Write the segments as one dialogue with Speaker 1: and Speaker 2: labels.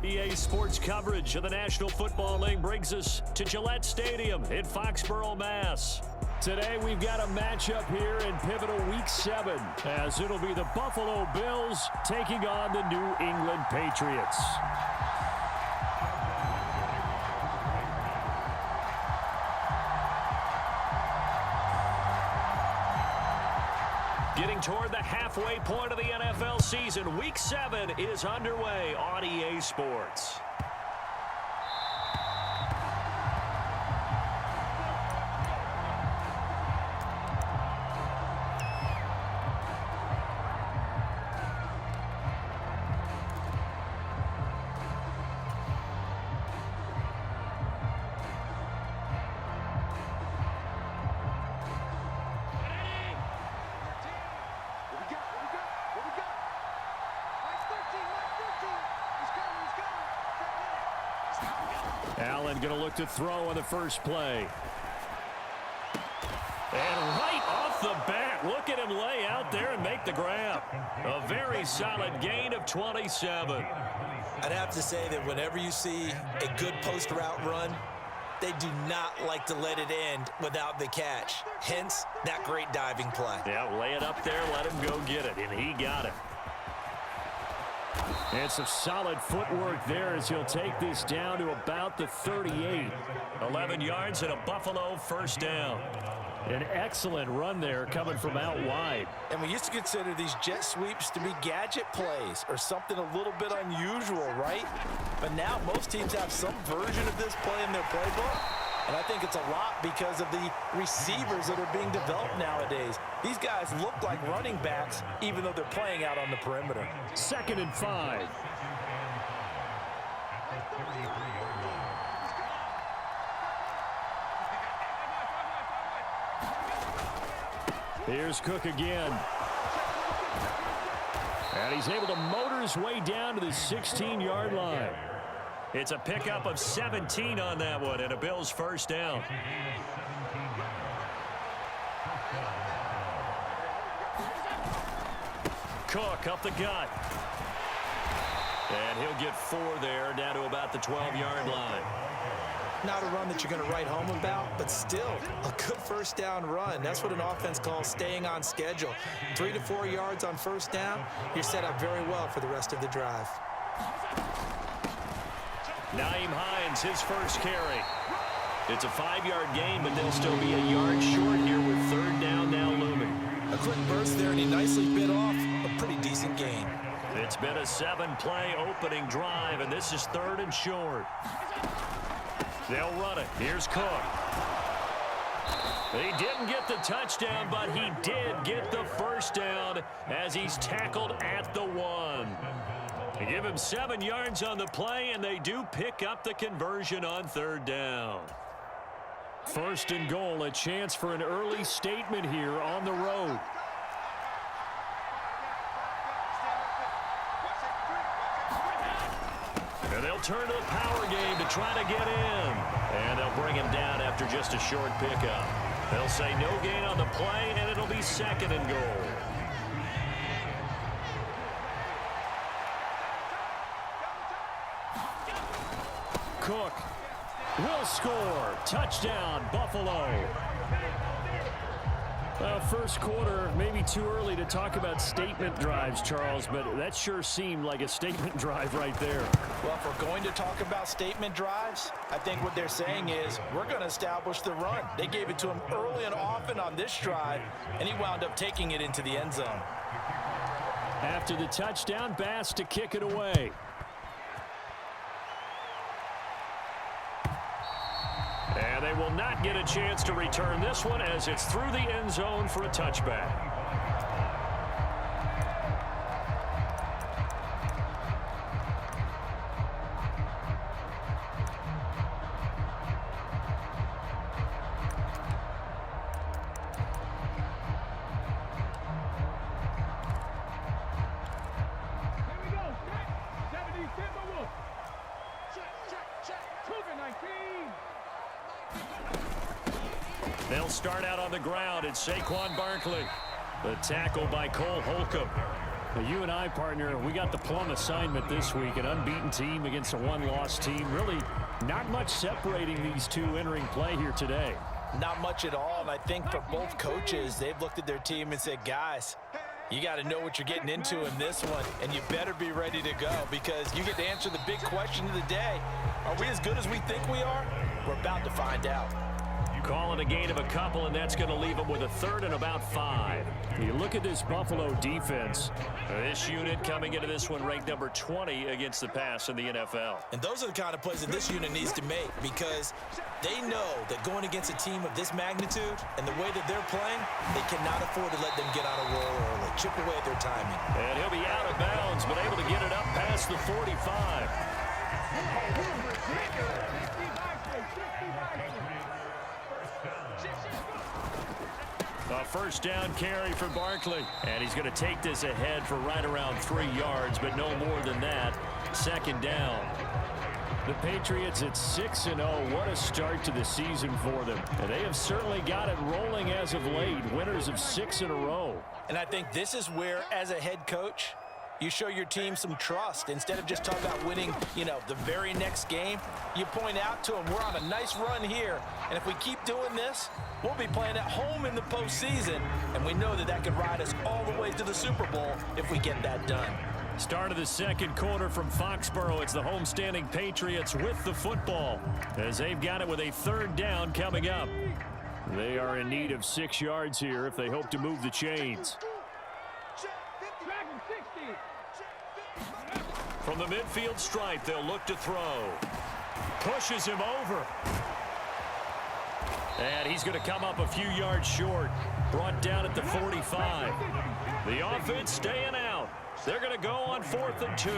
Speaker 1: EA Sports coverage of the National Football League brings us to Gillette Stadium in Foxborough, Mass. Today we've got a matchup here in pivotal Week 7, as it'll be the Buffalo Bills taking on the New England Patriots. Getting toward the halfway point of the NFL season, Week 7 is underway on EA Sports. Allen going to look to throw on the first play. And right off the bat, look at him lay out there and make the grab. A very solid gain of 27.
Speaker 2: I'd have to say that whenever you see a good post route run, they do not like to let it end without the catch. Hence, that great diving play.
Speaker 1: Yeah, lay it up there, let him go get it, and he got it. And some solid footwork there as he'll take this down to about the 38. 11 yards and a Buffalo first down. An excellent run there coming from out wide.
Speaker 3: And we used to consider these jet sweeps to be gadget plays or something a little bit unusual, right? But now most teams have some version of this play in their playbook. And I think it's a lot because of the receivers that are being developed nowadays. These guys look like running backs even though they're playing out on the perimeter.
Speaker 1: 2nd and 5. Here's Cook again. And he's able to motor his way down to the 16-yard line. It's a pickup of 17 on that one and a Bills first down. Cook up the gut. And he'll get 4 there, down to about the 12-yard line.
Speaker 2: Not a run that you're going to write home about, but still a good first down run. That's what an offense calls staying on schedule. 3 to 4 yards on first down, you're set up very well for the rest of the drive.
Speaker 1: Nyheim Hines, his first carry. It's a 5-yard gain, but they'll still be a yard short here with 3rd down now looming.
Speaker 2: A quick burst there, and he nicely bit off a pretty decent gain.
Speaker 1: It's been a 7-play opening drive, and this is 3rd and short. They'll run it. Here's Cook. He didn't get the touchdown, but he did get the first down as he's tackled at the 1. They give him 7 yards on the play, and they do pick up the conversion on 3rd down. 1st and goal, a chance for an early statement here on the road. And they'll turn to the power game to try to get in. And they'll bring him down after just a short pickup. They'll say no gain on the play, and it'll be 2nd and goal. Cook will score. Touchdown, Buffalo. First quarter, maybe too early to talk about statement drives, Charles, but that sure seemed like a statement drive right there.
Speaker 3: Well, if we're going to talk about statement drives, I think what they're saying is we're going to establish the run. They gave it to him early and often on this drive, and he wound up taking it into the end zone.
Speaker 1: After the touchdown, Bass to kick it away. And they will not get a chance to return this one as it's through the end zone for a touchback. They'll start out on the ground. It's Saquon Barkley. The tackle by Cole Holcomb. Now, you and I, partner, we got the plum assignment this week. An unbeaten team against a one-loss team. Really not much separating these two entering play here today.
Speaker 3: Not much at all, and I think for both coaches, they've looked at their team and said, guys, you got to know what you're getting into in this one, and you better be ready to go because you get to answer the big question of the day. Are we as good as we think we are? We're about to find out.
Speaker 1: Calling a gain of a couple, and that's going to leave them with a third and about 5. You look at this Buffalo defense. This unit coming into this one ranked number 20 against the pass in the NFL.
Speaker 2: And those are the kind of plays that this unit needs to make because they know that going against a team of this magnitude and the way that they're playing, they cannot afford to let them get on a roll early, chip away at their timing.
Speaker 1: And he'll be out of bounds, but able to get it up past the 45. A first down carry for Barkley. And he's going to take this ahead for right around 3 yards, but no more than that. Second down. The Patriots at 6-0. What a start to the season for them. And they have certainly got it rolling as of late. Winners of 6 in a row.
Speaker 3: And I think this is where, as a head coach, you show your team some trust. Instead of just talking about winning, the very next game, you point out to them, we're on a nice run here. And if we keep doing this, we'll be playing at home in the postseason. And we know that that could ride us all the way to the Super Bowl if we get that done.
Speaker 1: Start of the second quarter from Foxborough. It's the homestanding Patriots with the football as they've got it with a third down coming up. They are in need of 6 yards here if they hope to move the chains. From the midfield stripe, they'll look to throw. Pushes him over. And he's going to come up a few yards short. Brought down at the 45. The offense staying out. They're going to go on 4th and 2.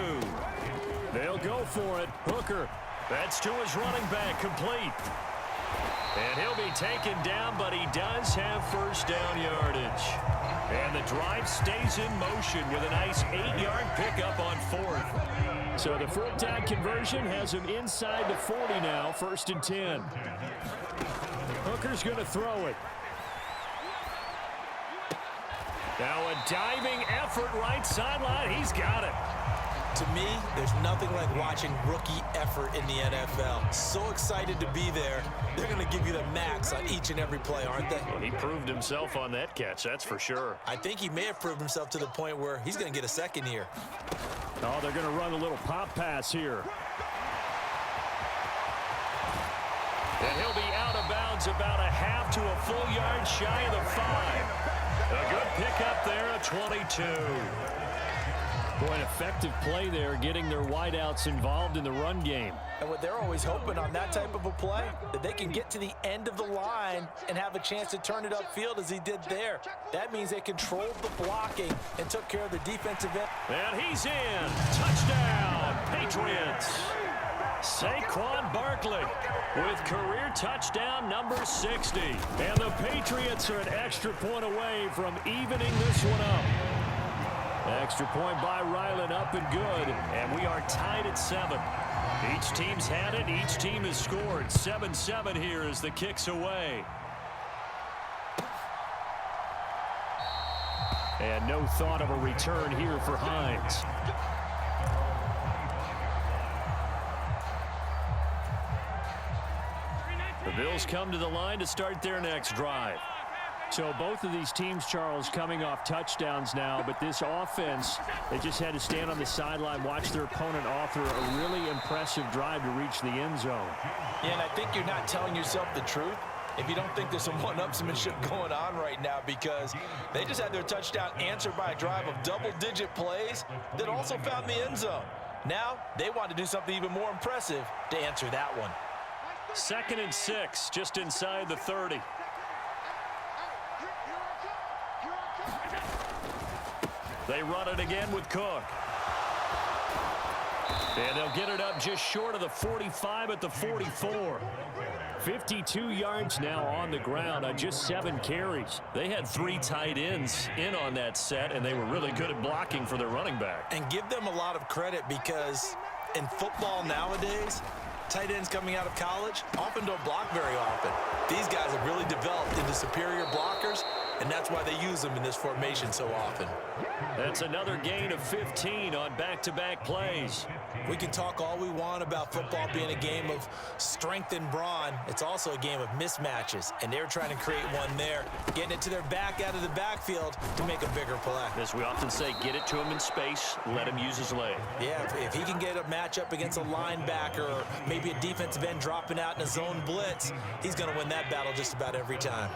Speaker 1: They'll go for it. Hooker. That's to his running back. Complete. And he'll be taken down, but he does have first down yardage. And the drive stays in motion with a nice 8-yard pickup on 4th. So the 4th down conversion has him inside the 40 now, 1st and 10. Hooker's going to throw it. Now a diving effort right sideline. He's got it.
Speaker 2: To me, there's nothing like watching rookie effort in the NFL. So excited to be there. They're going to give you the max on each and every play, aren't they?
Speaker 1: Well, he proved himself on that catch, that's for sure.
Speaker 2: I think he may have proved himself to the point where he's going to get a second here.
Speaker 1: Oh, they're going to run a little pop pass here. And he'll be out of bounds about a half to a full yard shy of the 5. A good pickup there at 22. Boy, an effective play there, getting their wideouts involved in the run game.
Speaker 3: And what they're always hoping on that type of a play, that they can get to the end of the line and have a chance to turn it upfield as he did there. That means they controlled the blocking and took care of the defensive end.
Speaker 1: And he's in. Touchdown, Patriots. Saquon Barkley with career touchdown number 60. And the Patriots are an extra point away from evening this one up. Extra point by Ryland, up and good. And we are tied at 7. Each team's had it. Each team has scored. 7-7 here as the kick's away. And no thought of a return here for Hines. The Bills come to the line to start their next drive. So both of these teams, Charles, coming off touchdowns now, but this offense, they just had to stand on the sideline, watch their opponent author a really impressive drive to reach the end zone.
Speaker 3: Yeah, and I think you're not telling yourself the truth if you don't think there's some one-upsmanship going on right now, because they just had their touchdown answered by a drive of double-digit plays that also found the end zone. Now they want to do something even more impressive to answer that one.
Speaker 1: 2nd and 6, just inside the 30. They run it again with Cook. And they'll get it up just short of the 45 at the 44. 52 yards now on the ground on just 7 carries. They had 3 tight ends in on that set, and they were really good at blocking for their running back.
Speaker 2: And give them a lot of credit because in football nowadays, tight ends coming out of college often don't block very often. These guys have really developed into superior blockers, and that's why they use them in this formation so often.
Speaker 1: That's another gain of 15 on back-to-back plays.
Speaker 2: We can talk all we want about football being a game of strength and brawn. It's also a game of mismatches, and they're trying to create one there, getting it to their back out of the backfield to make a bigger play.
Speaker 1: As we often say, get it to him in space, let him use his leg.
Speaker 2: Yeah, if he can get a matchup against a linebacker or maybe a defensive end dropping out in a zone blitz, he's going to win that battle just about every time.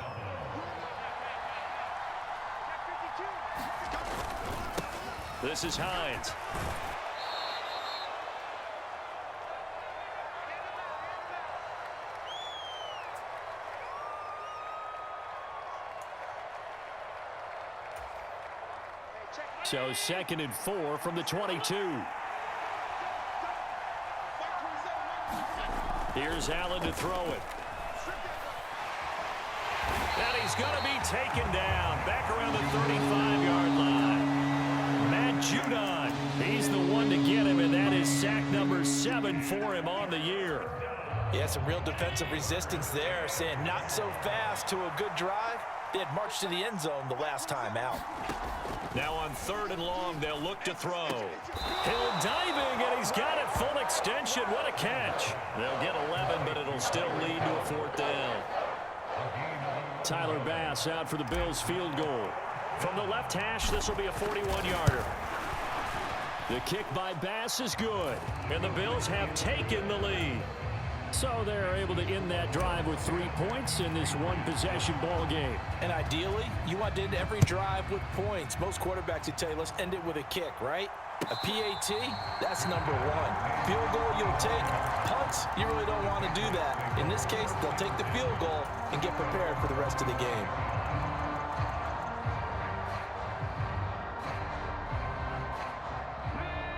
Speaker 1: This is Hines. So 2nd and 4 from the 22. Here's Allen to throw it. And he's going to be taken down back around the 35-yard line. Matt Judon, he's the one to get him, and that is sack number 7 for him on the year.
Speaker 3: Yeah, some real defensive resistance there, saying not so fast to a good drive. They had marched to the end zone the last time out.
Speaker 1: Now on 3rd and long, they'll look to throw. Hill diving, and he's got it full extension. What a catch. They'll get 11, but it'll still lead to a 4th down. Tyler Bass out for the Bills' field goal. From the left hash, this will be a 41-yarder. The kick by Bass is good, and the Bills have taken the lead. So they're able to end that drive with 3 points in this one-possession ball game.
Speaker 3: And ideally, you want to end every drive with points. Most quarterbacks would tell you, let's end it with a kick, right? A PAT, that's number 1. Field goal you'll take. Punts, you really don't want to do that. In this case, they'll take the field goal and get prepared for the rest of the game.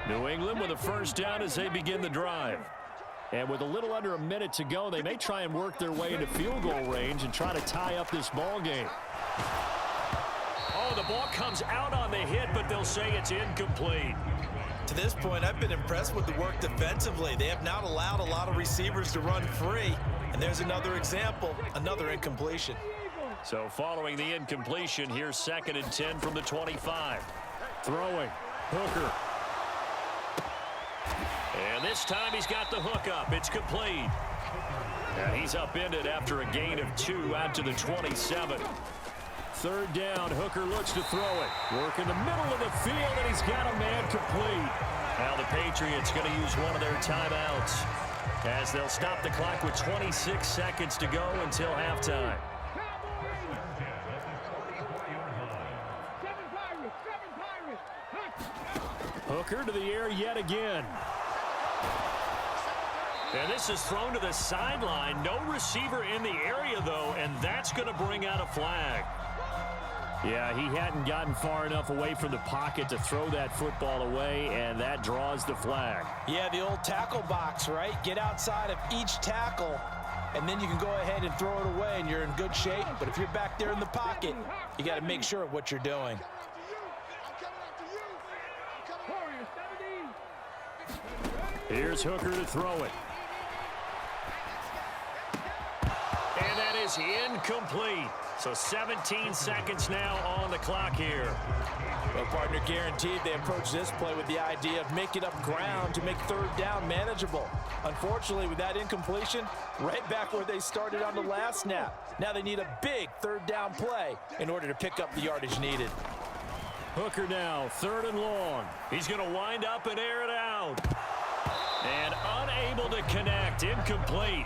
Speaker 1: New England with a 1st down as they begin the drive. And with a little under a minute to go, they may try and work their way into field goal range and try to tie up this ball game. Oh, the ball comes out on the hit, but they'll say it's incomplete.
Speaker 2: To this point, I've been impressed with the work defensively. They have not allowed a lot of receivers to run free. And there's another example, another incompletion.
Speaker 1: So following the incompletion, here's 2nd and 10 from the 25. Throwing. Hooker. And this time he's got the hook up. It's complete. And he's upended after a gain of 2 out to the 27. 3rd down. Hooker looks to throw it. Work in the middle of the field, and he's got a man complete. Now the Patriots going to use one of their timeouts as they'll stop the clock with 26 seconds to go until halftime. Hooker to the air yet again. And this is thrown to the sideline. No receiver in the area, though, and that's going to bring out a flag. Yeah, he hadn't gotten far enough away from the pocket to throw that football away, and that draws the flag.
Speaker 3: Yeah, the old tackle box, right? Get outside of each tackle, and then you can go ahead and throw it away, and you're in good shape. But if you're back there in the pocket, you got to make sure of what you're doing.
Speaker 1: Here's Hooker to throw it. And that is incomplete. So 17 seconds now on the clock here.
Speaker 3: Well, partner, guaranteed they approach this play with the idea of making up ground to make 3rd down manageable. Unfortunately, with that incompletion, right back where they started on the last snap. Now they need a big 3rd down play in order to pick up the yardage needed.
Speaker 1: Hooker now, 3rd and long. He's going to wind up and air it out. And unable to connect, incomplete.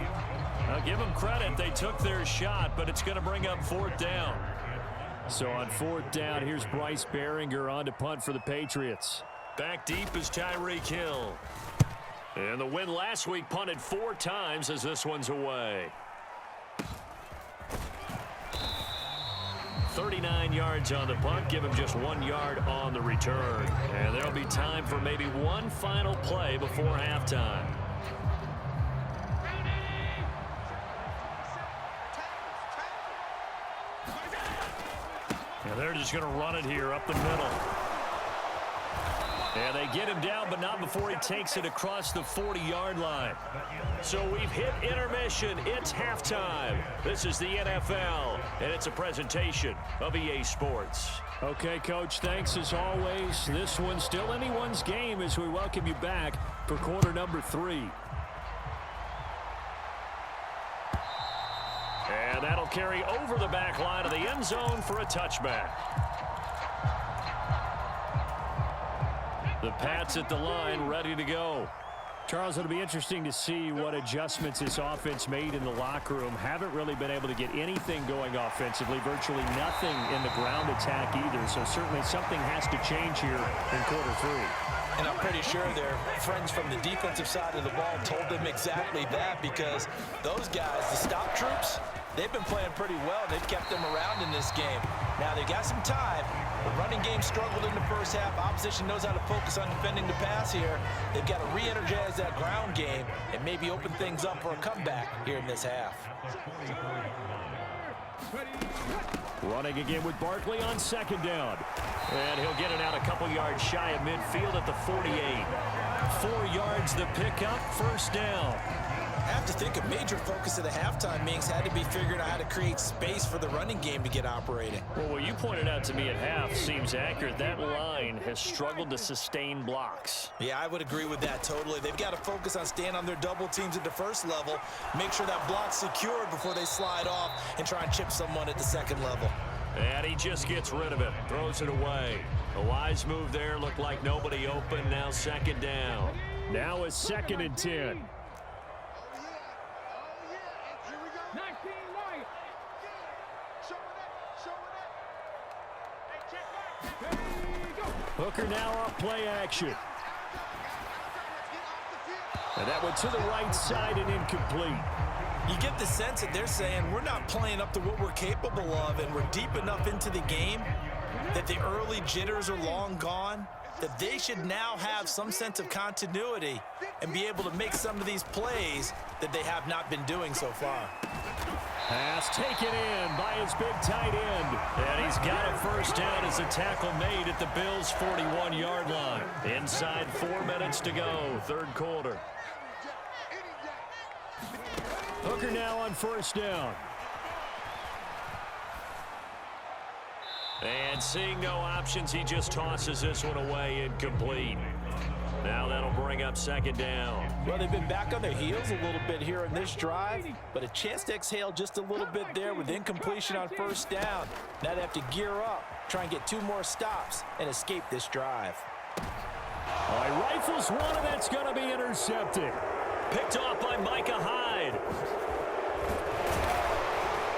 Speaker 1: Now give them credit, they took their shot, but it's going to bring up 4th down. So on 4th down, here's Bryce Behringer on to punt for the Patriots. Back deep is Tyreek Hill. And the win last week punted 4 times as this one's away. 39 yards on the punt, give him just 1 yard on the return. And there'll be time for maybe one final play before halftime. And they're just going to run it here up the middle. And they get him down, but not before he takes it across the 40-yard line. So we've hit intermission. It's halftime. This is the NFL, and it's a presentation of EA Sports. Okay, Coach, thanks as always. This one's still anyone's game as we welcome you back for quarter number 3. And that'll carry over the back line of the end zone for a touchback. The Pats at the line, ready to go. Charles, it'll be interesting to see what adjustments this offense made in the locker room. Haven't really been able to get anything going offensively, virtually nothing in the ground attack either. So certainly something has to change here in quarter 3.
Speaker 2: And I'm pretty sure their friends from the defensive side of the ball told them exactly that, because those guys, the stop troops, they've been playing pretty well. They've kept them around in this game. Now, they got some time. The running game struggled in the first half. Opposition knows how to focus on defending the pass here. They've got to re-energize that ground game and maybe open things up for a comeback here in this half.
Speaker 1: Running again with Barkley on second down. And he'll get it out a couple yards shy of midfield at the 48. 4 yards the pickup, first down.
Speaker 2: I have to think a major focus of the halftime meetings had to be figuring out how to create space for the running game to get operating.
Speaker 1: Well, what you pointed out to me at half seems accurate. That line has struggled to sustain blocks.
Speaker 2: Yeah, I would agree with that totally. They've got to focus on staying on their double teams at the first level, make sure that block's secured before they slide off and try and chip someone at the second level.
Speaker 1: And he just gets rid of it, throws it away. A wise move there, looked like nobody open, now second down. Now a 2nd and 10. Hooker now off play action. And that went to the right side and incomplete.
Speaker 2: You get the sense that they're saying we're not playing up to what we're capable of, and we're deep enough into the game that the early jitters are long gone, that they should now have some sense of continuity and be able to make some of these plays that they have not been doing so far.
Speaker 1: Pass taken in by his big tight end. And he's got a first down as a tackle made at the Bills' 41-yard line. Inside 4 minutes to go, third quarter. Hooker now on first down. And seeing no options, he just tosses this one away, incomplete. Now that'll bring up second down.
Speaker 3: Well, they've been back on their heels a little bit here in this drive, but a chance to exhale just a little bit there with incompletion on first down. Now they have to gear up, try and get 2 more stops, and escape this drive.
Speaker 1: All right, rifles one, and that's going to be intercepted. Picked off by Micah Hyde.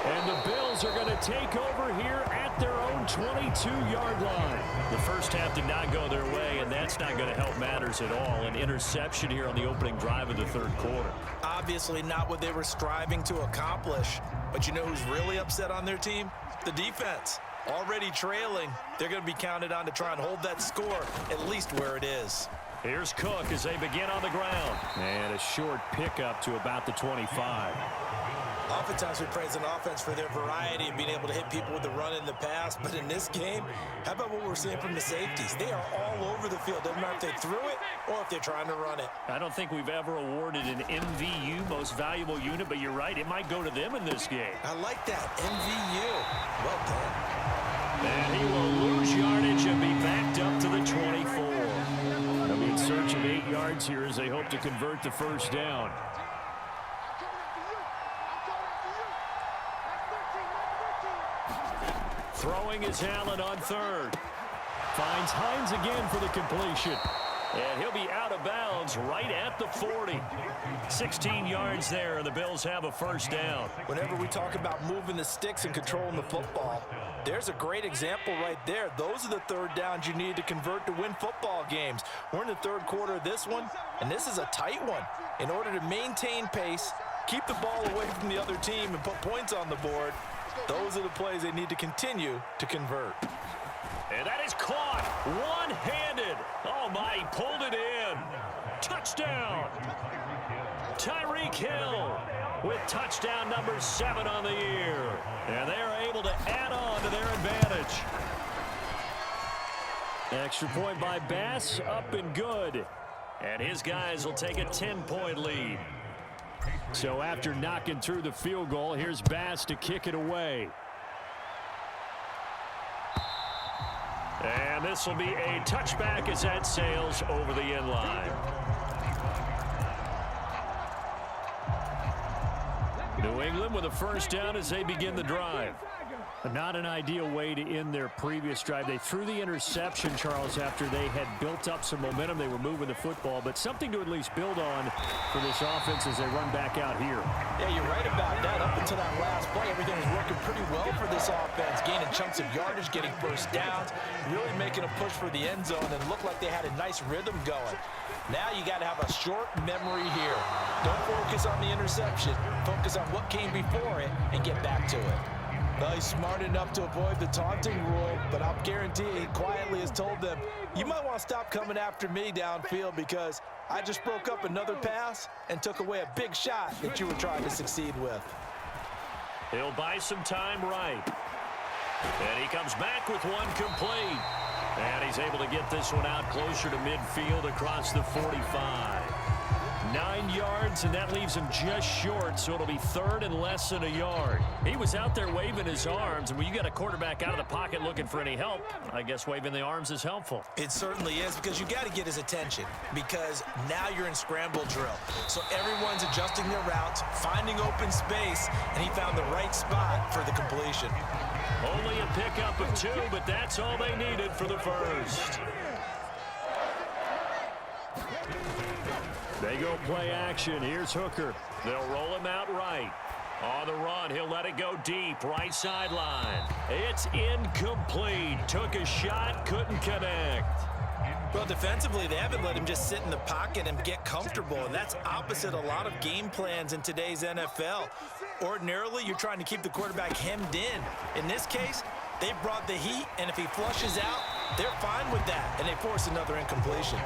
Speaker 1: And the Bills are going to take over here at their own 22-yard line. The first half did not go their way, and that's not going to help matters at all. An interception here on the opening drive of the third quarter.
Speaker 2: Obviously not what they were striving to accomplish. But you know who's really upset on their team? The defense. Already trailing. They're going to be counted on to try and hold that score at least where it is.
Speaker 1: Here's Cook as they begin on the ground. And a short pickup to about the 25.
Speaker 2: Oftentimes we praise an offense for their variety and being able to hit people with the run and the pass. But in this game, how about what we're seeing from the safeties? They are all over the field. Doesn't matter if they threw it or if they're trying to run it.
Speaker 1: I don't think we've ever awarded an MVU, most valuable unit, but you're right. It might go to them in this game.
Speaker 2: I like that. MVU. Well done.
Speaker 1: And he will lose yardage and be backed up to the 24. They'll be in search of 8 yards here as they hope to convert the first down. Throwing is Allen on third. Finds Hines again for the completion. And he'll be out of bounds right at the 40. 16 yards there, and the Bills have a first down.
Speaker 3: Whenever we talk about moving the sticks and controlling the football, there's a great example right there. Those are the third downs you need to convert to win football games. We're in the third quarter of this one, and this is a tight one. In order to maintain pace, keep the ball away from the other team, and put points on the board, those are the plays they need to continue to convert.
Speaker 1: And that is caught one-handed. Oh, my, he pulled it in. Touchdown. Tyreek Hill with touchdown number 7 on the year. And they are able to add on to their advantage. Extra point by Bass, up and good. And his guys will take a 10-point lead. So after knocking through the field goal, here's Bass to kick it away. And this will be a touchback as that sails over the end line. New England with a first down as they begin the drive. Not an ideal way to end their previous drive. They threw the interception, Charles, after they had built up some momentum. They were moving the football, but something to at least build on for this offense as they run back out here.
Speaker 3: Yeah, you're right about that. Up until that last play, everything was working pretty well for this offense, gaining chunks of yardage, getting first downs, really making a push for the end zone, and looked like they had a nice rhythm going. Now you got to have a short memory here. Don't focus on the interception. Focus on what came before it and get back to it.
Speaker 2: Well, he's smart enough to avoid the taunting rule, but I'll guarantee he quietly has told them, you might want to stop coming after me downfield because I just broke up another pass and took away a big shot that you were trying to succeed with.
Speaker 1: He'll buy some time right. And he comes back with one complete. And he's able to get this one out closer to midfield across the 45. 9 yards, and that leaves him just short, so it'll be third and less than a yard. He was out there waving his arms, and when you got a quarterback out of the pocket looking for any help, I guess waving the arms is helpful.
Speaker 2: It certainly is, because you got to get his attention, because now you're in scramble drill. So everyone's adjusting their routes, finding open space, and he found the right spot for the completion.
Speaker 1: Only a pickup of 2, but that's all they needed for the first. They go play action. Here's Hooker. They'll roll him out right. On the run, he'll let it go deep. Right sideline. It's incomplete. Took a shot, couldn't connect.
Speaker 2: Well, defensively, they haven't let him just sit in the pocket and get comfortable, and that's opposite a lot of game plans in today's NFL. Ordinarily, you're trying to keep the quarterback hemmed in. In this case, they brought the heat, and if he flushes out, they're fine with that, and they force another incompletion.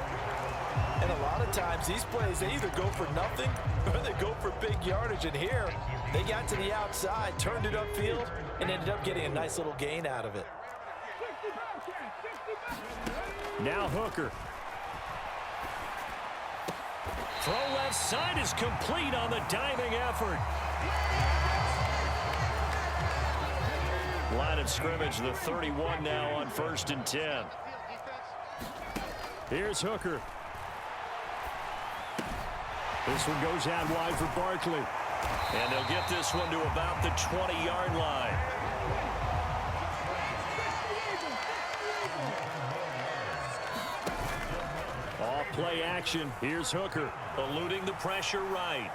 Speaker 2: And a lot of times, these plays, they either go for nothing or they go for big yardage. And here, they got to the outside, turned it upfield, and ended up getting a nice little gain out of it.
Speaker 1: Now Hooker. Throw left side is complete on the diving effort. Line of scrimmage, the 31 now on 1st and 10. Here's Hooker. This one goes out wide for Barkley. And they'll get this one to about the 20-yard line. Off play action. Here's Hooker, eluding the pressure right.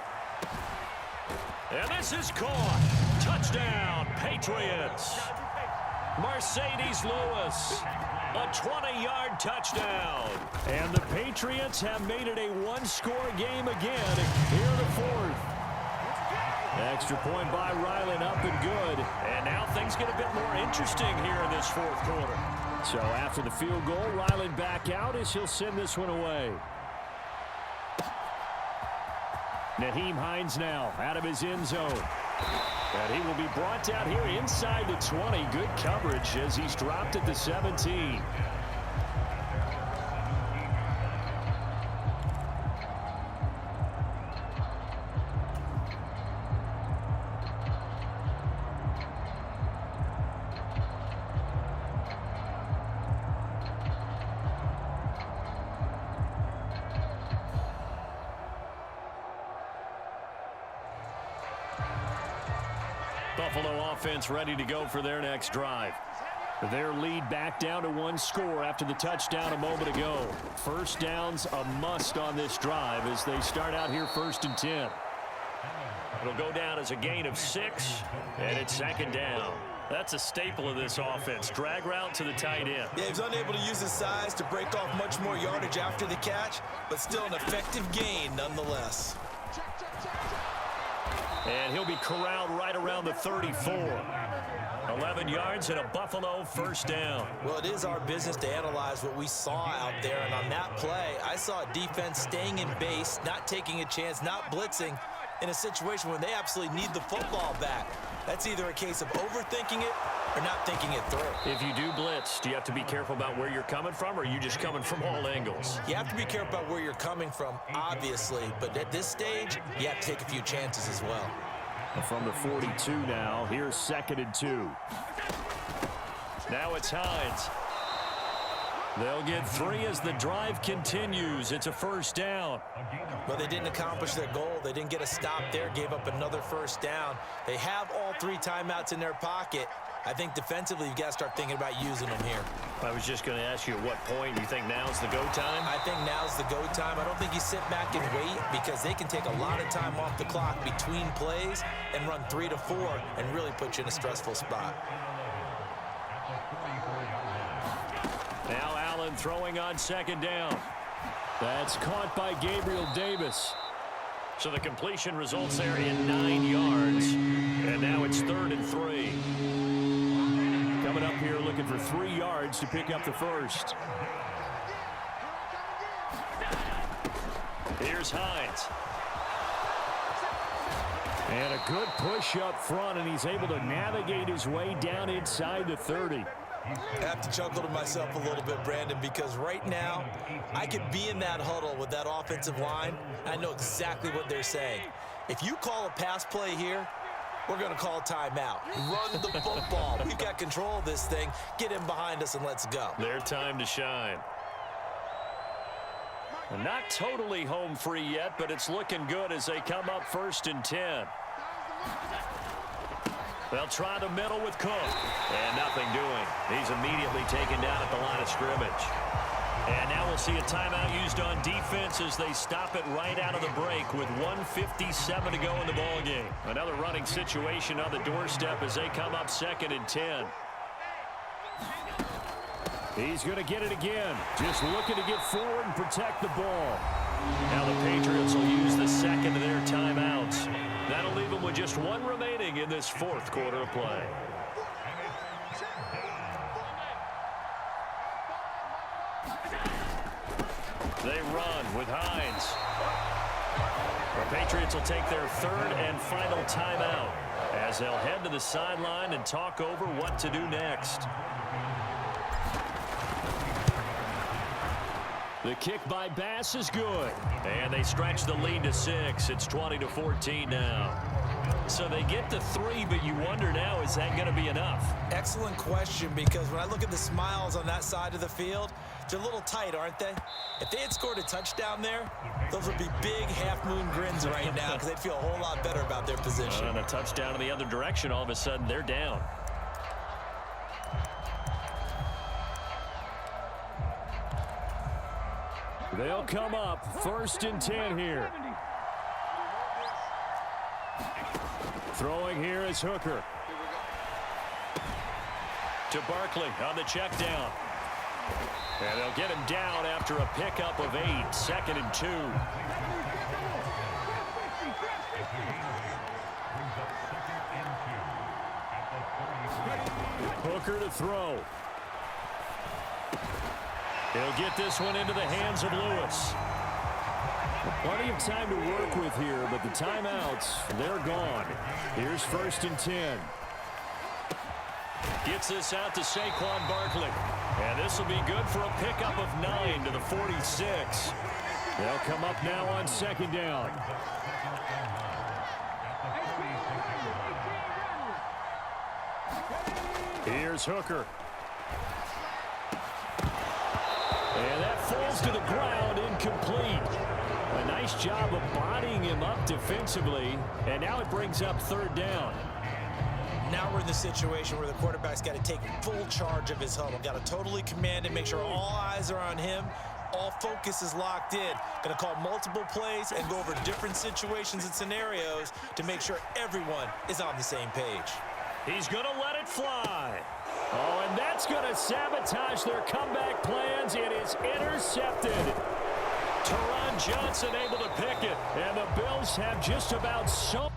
Speaker 1: And this is caught. Touchdown, Patriots. Mercedes Lewis. A 20-yard touchdown. And the Patriots have made it a one-score game again here in the fourth. Extra point by Ryland, up and good. And now things get a bit more interesting here in this fourth quarter. So after the field goal, Ryland back out as he'll send this one away. Naheem Hines now out of his end zone. And he will be brought down here inside the 20. Good coverage as he's dropped at the 17. Buffalo offense ready to go for their next drive. Their lead back down to one score after the touchdown a moment ago. First down's a must on this drive as they start out here 1st and 10. It'll go down as a gain of 6, and it's 2nd down. That's a staple of this offense. Drag route to the tight end.
Speaker 2: Yeah, he was unable to use his size to break off much more yardage after the catch, but still an effective gain nonetheless.
Speaker 1: And he'll be corralled right around the 34. 11 yards and a Buffalo first down.
Speaker 2: Well, it is our business to analyze what we saw out there, and on that play, I saw a defense staying in base, not taking a chance, not blitzing, in a situation when they absolutely need the football back. That's either a case of overthinking it or not thinking it through.
Speaker 1: If you do blitz, do you have to be careful about where you're coming from, or are you just coming from all angles?
Speaker 2: You have to be careful about where you're coming from, obviously, but at this stage, you have to take a few chances as well.
Speaker 1: From the 42 now, here's 2nd and 2. Now it's Hines. They'll get 3 as the drive continues. It's a first down.
Speaker 2: Well, they didn't accomplish their goal. They didn't get a stop there, gave up another first down. They have all 3 timeouts in their pocket. I think defensively, you've got to start thinking about using them here.
Speaker 1: I was just going to ask you at what point you think now's the go time?
Speaker 2: I think now's the go time. I don't think you sit back and wait because they can take a lot of time off the clock between plays and run 3 to 4 and really put you in a stressful spot.
Speaker 1: Now Allen throwing on 2nd down. That's caught by Gabriel Davis. So the completion results there in 9 yards. And now it's 3rd and 3. Coming up here looking for 3 yards to pick up the first. Here's Hines. And a good push up front, and he's able to navigate his way down inside the 30.
Speaker 2: I have to chuckle to myself a little bit, Brandon, because right now I could be in that huddle with that offensive line. I know exactly what they're saying. If you call a pass play here, we're going to call timeout. Run the football. We've got control of this thing. Get in behind us and let's go.
Speaker 1: Their time to shine. And not totally home free yet, but it's looking good as they come up 1st and 10. They'll try the middle with Cook. And nothing doing. He's immediately taken down at the line of scrimmage. And now we'll see a timeout used on defense as they stop it right out of the break with 1:57 to go in the ballgame. Another running situation on the doorstep as they come up 2nd and 10. He's going to get it again. Just looking to get forward and protect the ball. Now the Patriots will use the 2nd of their timeouts. That'll leave them with just 1 remaining in this 4th quarter of play. They run with Hines. The Patriots will take their 3rd and final timeout as they'll head to the sideline and talk over what to do next. The kick by Bass is good. And they stretch the lead to 6. It's 20-14 now. So they get to 3, but you wonder now, is that going to be enough?
Speaker 2: Excellent question, because when I look at the smiles on that side of the field, they're a little tight, aren't they? If they had scored a touchdown there, those would be big half-moon grins right now because they'd feel a whole lot better about their position.
Speaker 1: And a touchdown in the other direction, all of a sudden they're down. They'll come up 1st and 10 here. Throwing here is Hooker. To Barkley on the check down. And they'll get him down after a pickup of 8. 2nd and 2. Hooker to throw. He'll get this one into the hands of Lewis. Plenty of time to work with here, but the timeouts, they're gone. Here's 1st and 10. Gets this out to Saquon Barkley. And this will be good for a pickup of 9 to the 46. They'll come up now on 2nd down. Here's Hooker. And that falls to the ground, incomplete. A nice job of bodying him up defensively. And now it brings up 3rd down.
Speaker 2: Now we're in the situation where the quarterback's got to take full charge of his huddle. Got to totally command and make sure all eyes are on him. All focus is locked in. Going to call multiple plays and go over different situations and scenarios to make sure everyone is on the same page.
Speaker 1: He's going to let it fly. Oh, and that's going to sabotage their comeback plans. It is intercepted. Teron Johnson able to pick it. And the Bills have just about so...